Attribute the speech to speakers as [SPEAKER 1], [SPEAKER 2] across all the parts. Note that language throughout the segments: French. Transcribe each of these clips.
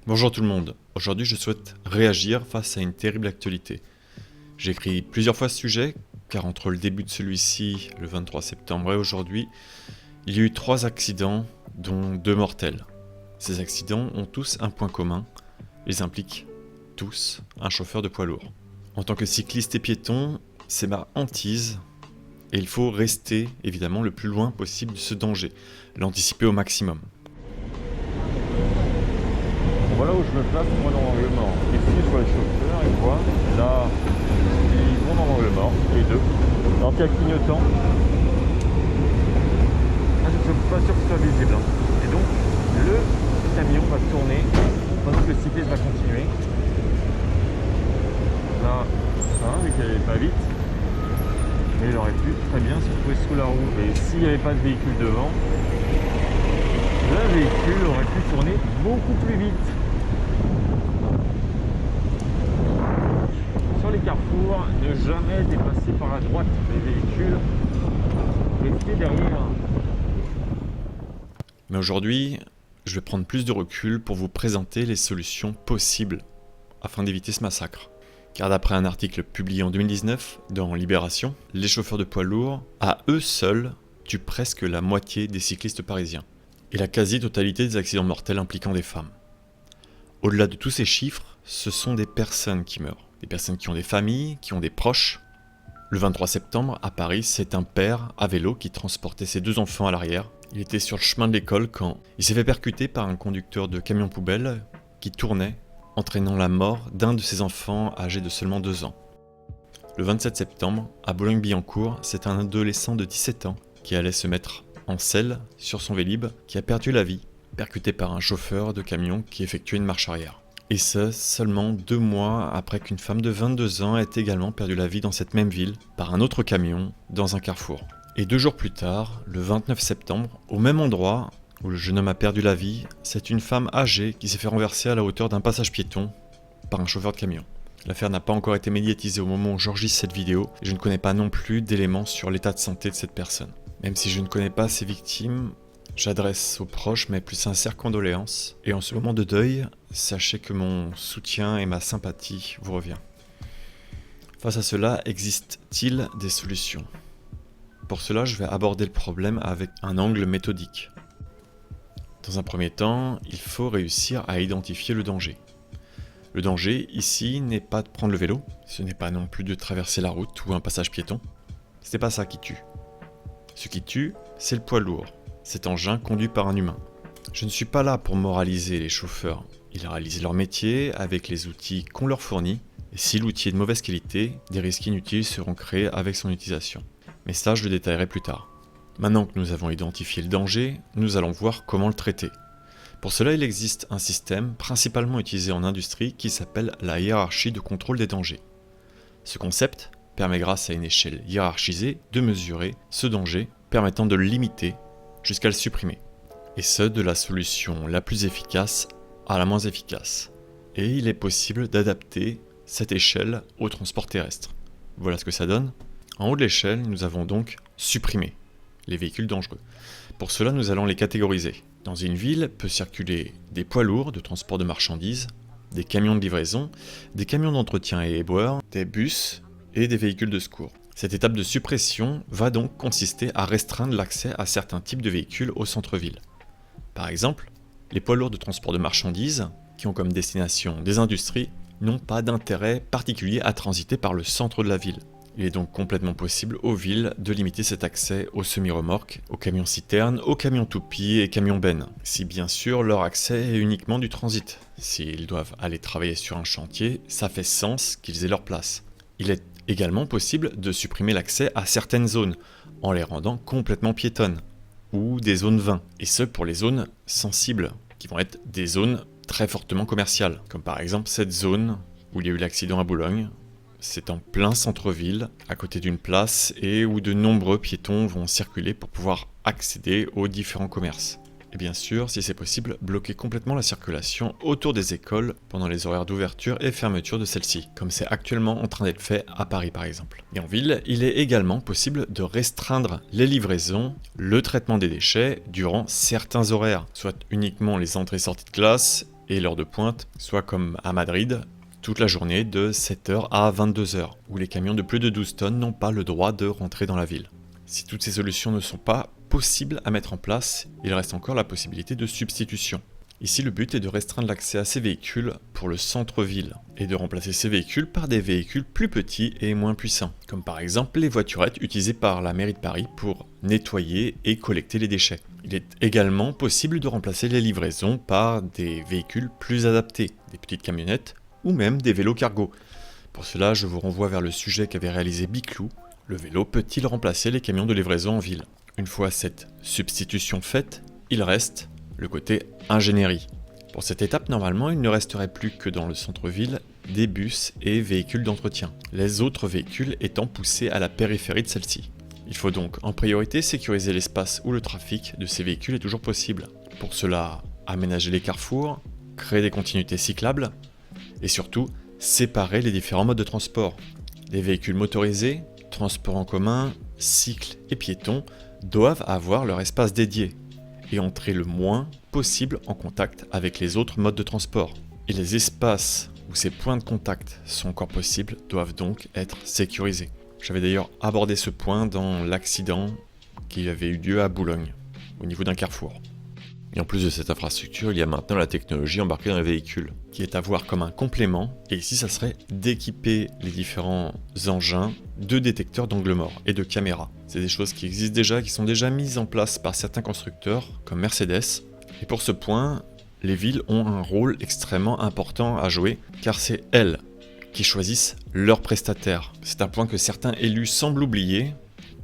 [SPEAKER 1] Bonjour tout le monde, aujourd'hui je souhaite réagir face à une terrible actualité. J'ai écrit plusieurs fois ce sujet, car entre le début de celui-ci, le 23 septembre et aujourd'hui, il y a eu 3 accidents, dont 2 mortels. Ces accidents ont tous un point commun, ils impliquent tous un chauffeur de poids lourd. En tant que cycliste et piéton, c'est ma hantise, et il faut rester évidemment le plus loin possible de ce danger, l'anticiper au maximum.
[SPEAKER 2] Voilà où je me place moi dans l'angle mort. Ici je vois le chauffeur, il voit. Là, ils vont dans l'angle mort, les deux. Alors qu'il y a clignotant. Ah, je ne suis pas sûr que ce soit visible. Et donc, le camion va tourner pendant que le cycliste va continuer. Là, ça, vu qu'elle n'est pas vite. Mais il aurait pu très bien se trouver sous la roue. Et s'il n'y avait pas de véhicule devant, le véhicule aurait pu tourner beaucoup plus vite. Sur les carrefours, ne jamais dépasser par la droite les véhicules. Restez derrière.
[SPEAKER 1] Mais aujourd'hui, je vais prendre plus de recul pour vous présenter les solutions possibles afin d'éviter ce massacre. Car d'après un article publié en 2019 dans Libération, les chauffeurs de poids lourds, à eux seuls, tuent presque la moitié des cyclistes parisiens. Et la quasi-totalité des accidents mortels impliquant des femmes. Au-delà de tous ces chiffres, ce sont des personnes qui meurent. Des personnes qui ont des familles, qui ont des proches. Le 23 septembre, à Paris, c'est un père à vélo qui transportait ses 2 enfants à l'arrière. Il était sur le chemin de l'école quand il s'est fait percuter par un conducteur de camion poubelle qui tournait, entraînant la mort d'un de ses enfants âgé de seulement 2 ans. Le 27 septembre, à Boulogne-Billancourt, c'est un adolescent de 17 ans qui allait se mettre en selle sur son Vélib qui a perdu la vie, percuté par un chauffeur de camion qui effectuait une marche arrière. Et ce, seulement 2 mois après qu'une femme de 22 ans ait également perdu la vie dans cette même ville par un autre camion dans un carrefour. Et 2 jours plus tard, le 29 septembre, au même endroit où le jeune homme a perdu la vie, c'est une femme âgée qui s'est fait renverser à la hauteur d'un passage piéton par un chauffeur de camion. L'affaire n'a pas encore été médiatisée au moment où j'enregistre cette vidéo et je ne connais pas non plus d'éléments sur l'état de santé de cette personne. Même si je ne connais pas ces victimes, j'adresse aux proches mes plus sincères condoléances et en ce moment de deuil, sachez que mon soutien et ma sympathie vous revient. Face à cela, existe-t-il des solutions ? Pour cela, je vais aborder le problème avec un angle méthodique. Dans un premier temps, il faut réussir à identifier le danger. Le danger, ici, n'est pas de prendre le vélo, ce n'est pas non plus de traverser la route ou un passage piéton. Ce n'est pas ça qui tue. Ce qui tue, c'est le poids lourd, cet engin conduit par un humain. Je ne suis pas là pour moraliser les chauffeurs. Ils réalisent leur métier avec les outils qu'on leur fournit, et si l'outil est de mauvaise qualité, des risques inutiles seront créés avec son utilisation. Mais ça, je le détaillerai plus tard. Maintenant que nous avons identifié le danger, nous allons voir comment le traiter. Pour cela, il existe un système principalement utilisé en industrie qui s'appelle la hiérarchie de contrôle des dangers. Ce concept permet grâce à une échelle hiérarchisée de mesurer ce danger, permettant de le limiter jusqu'à le supprimer. Et ce, de la solution la plus efficace à la moins efficace. Et il est possible d'adapter cette échelle au transport terrestre. Voilà ce que ça donne. En haut de l'échelle, nous avons donc supprimé les véhicules dangereux. Pour cela, nous allons les catégoriser. Dans une ville peut circuler des poids lourds de transport de marchandises, des camions de livraison, des camions d'entretien et éboueurs, des bus et des véhicules de secours. Cette étape de suppression va donc consister à restreindre l'accès à certains types de véhicules au centre-ville. Par exemple, les poids lourds de transport de marchandises, qui ont comme destination des industries, n'ont pas d'intérêt particulier à transiter par le centre de la ville. Il est donc complètement possible aux villes de limiter cet accès aux semi-remorques, aux camions citernes, aux camions toupies et camions bennes, si bien sûr leur accès est uniquement du transit. S'ils doivent aller travailler sur un chantier, ça fait sens qu'ils aient leur place. Il est également possible de supprimer l'accès à certaines zones, en les rendant complètement piétonnes, ou des zones 20, et ce pour les zones sensibles, qui vont être des zones très fortement commerciales, comme par exemple cette zone où il y a eu l'accident à Boulogne. C'est en plein centre-ville, à côté d'une place, et où de nombreux piétons vont circuler pour pouvoir accéder aux différents commerces. Et bien sûr, si c'est possible, bloquer complètement la circulation autour des écoles pendant les horaires d'ouverture et fermeture de celles-ci, comme c'est actuellement en train d'être fait à Paris par exemple. Et en ville, il est également possible de restreindre les livraisons, le traitement des déchets durant certains horaires, soit uniquement les entrées et sorties de classe, et l'heure de pointe, soit comme à Madrid, toute la journée de 7h à 22h, où les camions de plus de 12 tonnes n'ont pas le droit de rentrer dans la ville. Si toutes ces solutions ne sont pas possibles à mettre en place, il reste encore la possibilité de substitution. Ici, le but est de restreindre l'accès à ces véhicules pour le centre-ville et de remplacer ces véhicules par des véhicules plus petits et moins puissants, comme par exemple les voiturettes utilisées par la mairie de Paris pour nettoyer et collecter les déchets. Il est également possible de remplacer les livraisons par des véhicules plus adaptés, des petites camionnettes ou même des vélos cargo. Pour cela, je vous renvoie vers le sujet qu'avait réalisé Biclou. Le vélo peut-il remplacer les camions de livraison en ville ? Une fois cette substitution faite, il reste le côté ingénierie. Pour cette étape, normalement, il ne resterait plus que dans le centre-ville des bus et véhicules d'entretien, les autres véhicules étant poussés à la périphérie de celle-ci. Il faut donc en priorité sécuriser l'espace où le trafic de ces véhicules est toujours possible. Pour cela, aménager les carrefours, créer des continuités cyclables et surtout séparer les différents modes de transport. Les véhicules motorisés, transports en commun, cycles et piétons doivent avoir leur espace dédié et entrer le moins possible en contact avec les autres modes de transport. Et les espaces où ces points de contact sont encore possibles doivent donc être sécurisés. J'avais d'ailleurs abordé ce point dans l'accident qui avait eu lieu à Boulogne, au niveau d'un carrefour. Et en plus de cette infrastructure, il y a maintenant la technologie embarquée dans les véhicules, qui est à voir comme un complément, et ici ça serait d'équiper les différents engins de détecteurs d'angle mort et de caméras. C'est des choses qui existent déjà, qui sont déjà mises en place par certains constructeurs, comme Mercedes. Et pour ce point, les villes ont un rôle extrêmement important à jouer, car c'est elles qui choisissent leurs prestataires. C'est un point que certains élus semblent oublier,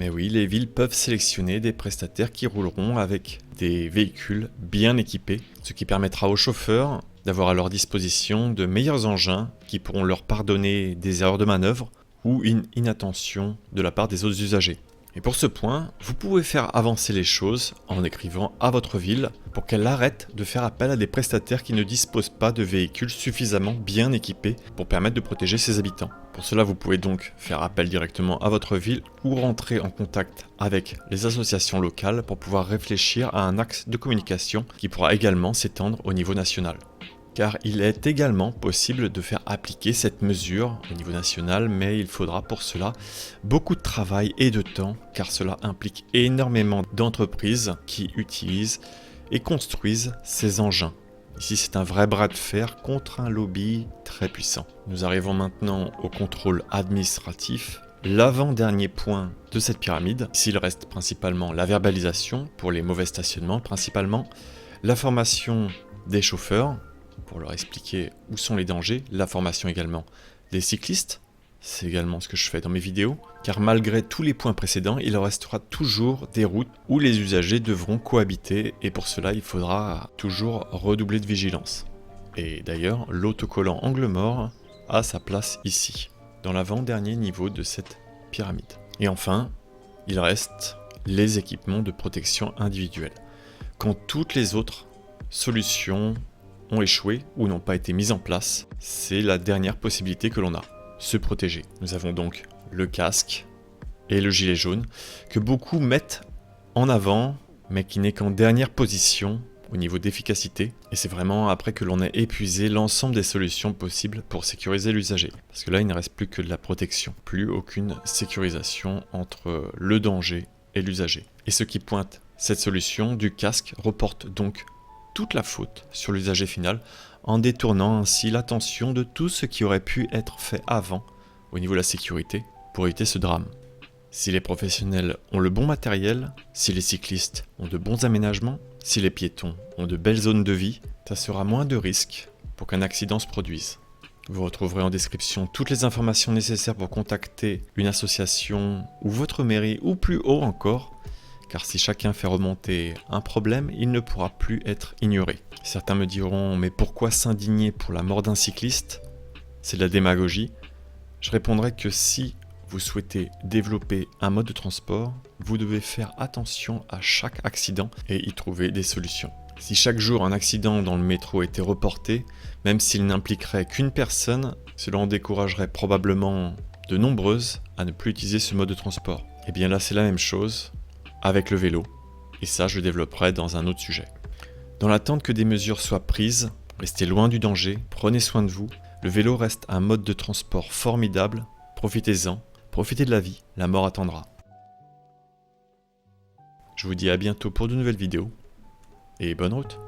[SPEAKER 1] mais oui, les villes peuvent sélectionner des prestataires qui rouleront avec des véhicules bien équipés, ce qui permettra aux chauffeurs d'avoir à leur disposition de meilleurs engins qui pourront leur pardonner des erreurs de manœuvre ou une inattention de la part des autres usagers. Et pour ce point, vous pouvez faire avancer les choses en écrivant à votre ville pour qu'elle arrête de faire appel à des prestataires qui ne disposent pas de véhicules suffisamment bien équipés pour permettre de protéger ses habitants. Pour cela, vous pouvez donc faire appel directement à votre ville ou rentrer en contact avec les associations locales pour pouvoir réfléchir à un axe de communication qui pourra également s'étendre au niveau national. Car il est également possible de faire appliquer cette mesure au niveau national, mais il faudra pour cela beaucoup de travail et de temps, car cela implique énormément d'entreprises qui utilisent et construisent ces engins. Ici, c'est un vrai bras de fer contre un lobby très puissant. Nous arrivons maintenant au contrôle administratif. L'avant-dernier point de cette pyramide, ici il reste principalement la verbalisation pour les mauvais stationnements principalement, la formation des chauffeurs, pour leur expliquer où sont les dangers, la formation également des cyclistes, c'est également ce que je fais dans mes vidéos, car malgré tous les points précédents, il restera toujours des routes où les usagers devront cohabiter et pour cela il faudra toujours redoubler de vigilance. Et d'ailleurs, l'autocollant angle mort a sa place ici, dans l'avant-dernier niveau de cette pyramide. Et enfin, il reste les équipements de protection individuelle. Quand toutes les autres solutions ont échoué ou n'ont pas été mises en place, c'est la dernière possibilité que l'on a, se protéger. Nous avons donc le casque et le gilet jaune que beaucoup mettent en avant mais qui n'est qu'en dernière position au niveau d'efficacité et c'est vraiment après que l'on ait épuisé l'ensemble des solutions possibles pour sécuriser l'usager. Parce que là il ne reste plus que de la protection, plus aucune sécurisation entre le danger et l'usager. Et ce qui pointe cette solution du casque reporte donc toute la faute sur l'usager final en détournant ainsi l'attention de tout ce qui aurait pu être fait avant au niveau de la sécurité pour éviter ce drame. Si les professionnels ont le bon matériel, si les cyclistes ont de bons aménagements, si les piétons ont de belles zones de vie, ça sera moins de risques pour qu'un accident se produise. Vous retrouverez en description toutes les informations nécessaires pour contacter une association ou votre mairie ou plus haut encore, car si chacun fait remonter un problème, il ne pourra plus être ignoré. Certains me diront « mais pourquoi s'indigner pour la mort d'un cycliste ? C'est de la démagogie ». Je répondrai que si vous souhaitez développer un mode de transport, vous devez faire attention à chaque accident et y trouver des solutions. Si chaque jour un accident dans le métro était reporté, même s'il n'impliquerait qu'une personne, cela en découragerait probablement de nombreuses à ne plus utiliser ce mode de transport. Et bien là c'est la même chose avec le vélo, et ça je le développerai dans un autre sujet. Dans l'attente que des mesures soient prises, Restez loin du danger, prenez soin de vous. Le vélo reste un mode de transport formidable. Profitez-en, profitez de la vie, la mort attendra. Je vous dis à bientôt pour de nouvelles vidéos et bonne route.